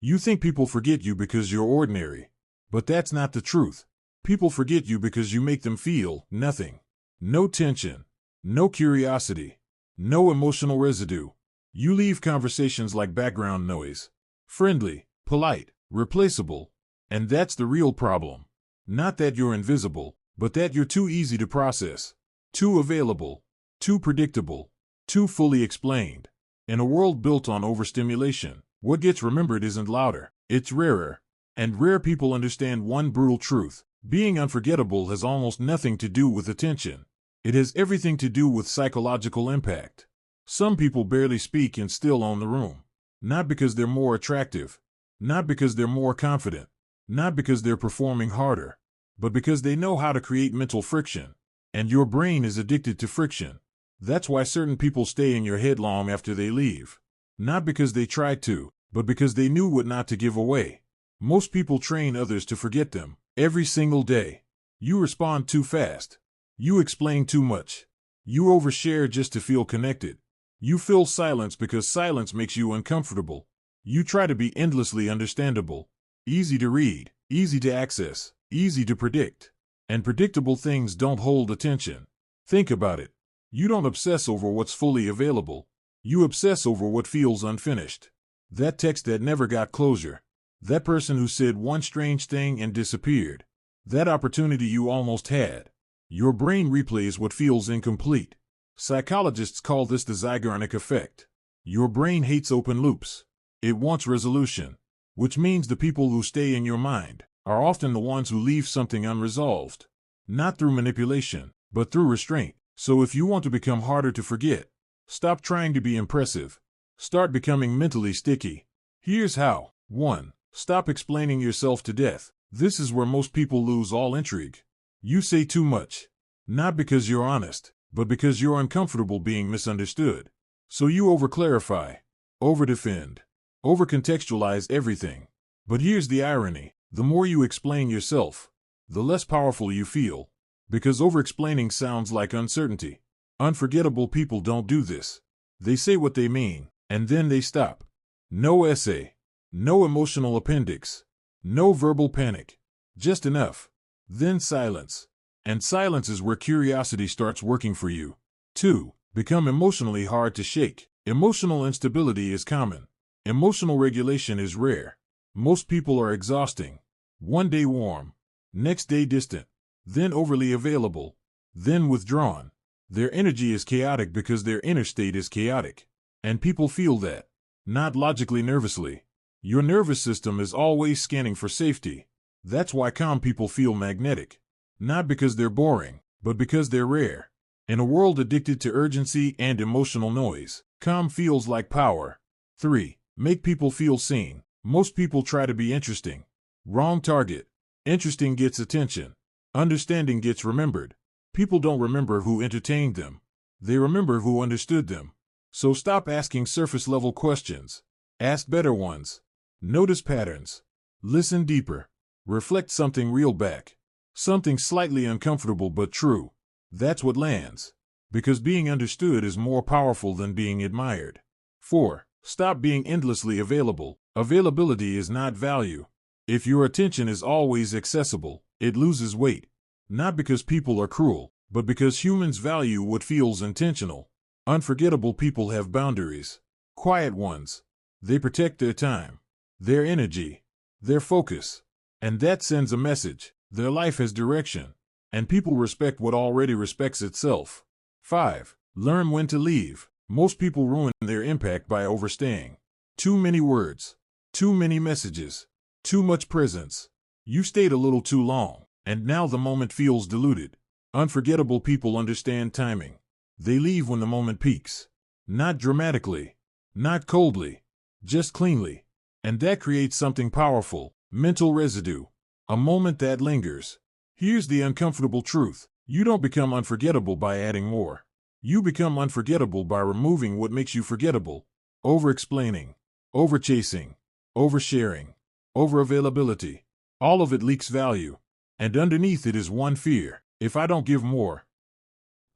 You think people forget you because you're ordinary. But that's not the truth. People forget you because you make them feel nothing. No tension. No curiosity. No emotional residue. You leave conversations like background noise. Friendly, polite, replaceable. And that's the real problem. Not that you're invisible, but that you're too easy to process. Too available. Too predictable. Too fully explained. In a world built on overstimulation, what gets remembered isn't louder, it's rarer. And rare people understand one brutal truth. Being unforgettable has almost nothing to do with attention. It has everything to do with psychological impact. Some people barely speak and still own the room. Not because they're more attractive. Not because they're more confident. Not because they're performing harder. But because they know how to create mental friction. And your brain is addicted to friction. That's why certain people stay in your head long after they leave. Not because they tried to, but because they knew what not to give away. Most people train others to forget them, every single day. You respond too fast. You explain too much. You overshare just to feel connected. You fill silence because silence makes you uncomfortable. You try to be endlessly understandable. Easy to read, easy to access, easy to predict. And predictable things don't hold attention. Think about it. You don't obsess over what's fully available. You obsess over what feels unfinished. That text that never got closure. That person who said one strange thing and disappeared. That opportunity you almost had. Your brain replays what feels incomplete. Psychologists call this the Zeigarnik effect. Your brain hates open loops. It wants resolution. Which means the people who stay in your mind are often the ones who leave something unresolved. Not through manipulation, but through restraint. So if you want to become harder to forget, stop trying to be impressive. Start becoming mentally sticky. Here's how. 1. Stop explaining yourself to death. This is where most people lose all intrigue. You say too much. Not because you're honest, but because you're uncomfortable being misunderstood. So you overclarify, overdefend, overcontextualize everything. But here's the irony. The more you explain yourself, the less powerful you feel. Because overexplaining sounds like uncertainty. Unforgettable people don't do this. They say what they mean, and then they stop. No essay. No emotional appendix. No verbal panic. Just enough. Then silence. And silence is where curiosity starts working for you. 2. Become emotionally hard to shake. Emotional instability is common. Emotional regulation is rare. Most people are exhausting. One day warm. Next day distant. Then overly available. Then withdrawn. Their energy is chaotic because their inner state is chaotic. And people feel that. Not logically, nervously. Your nervous system is always scanning for safety. That's why calm people feel magnetic. Not because they're boring, but because they're rare. In a world addicted to urgency and emotional noise, calm feels like power. 3. Make people feel seen. Most people try to be interesting. Wrong target. Interesting gets attention. Understanding gets remembered. People don't remember who entertained them. They remember who understood them. So stop asking surface-level questions. Ask better ones. Notice patterns. Listen deeper. Reflect something real back. Something slightly uncomfortable but true. That's what lands. Because being understood is more powerful than being admired. 4. Stop being endlessly available. Availability is not value. If your attention is always accessible, it loses weight. Not because people are cruel, but because humans value what feels intentional. Unforgettable people have boundaries. Quiet ones. They protect their time, their energy, their focus. And that sends a message. Their life has direction. And people respect what already respects itself. 5. Learn when to leave. Most people ruin their impact by overstaying. Too many words. Too many messages. Too much presence. You stayed a little too long, and now the moment feels diluted. Unforgettable people understand timing. They leave when the moment peaks. Not dramatically. Not coldly. Just cleanly. And that creates something powerful. Mental residue. A moment that lingers. Here's the uncomfortable truth. You don't become unforgettable by adding more. You become unforgettable by removing what makes you forgettable. Over-explaining. Over-chasing. Oversharing. Over-availability. All of it leaks value. And underneath it is one fear. If I don't give more,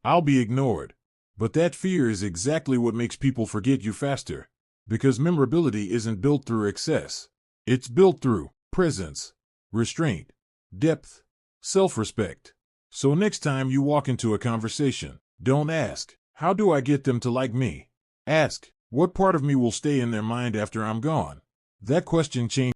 I'll be ignored. But that fear is exactly what makes people forget you faster. Because memorability isn't built through excess. It's built through presence, restraint, depth, self-respect. So next time you walk into a conversation, don't ask, how do I get them to like me? Ask, what part of me will stay in their mind after I'm gone? That question changes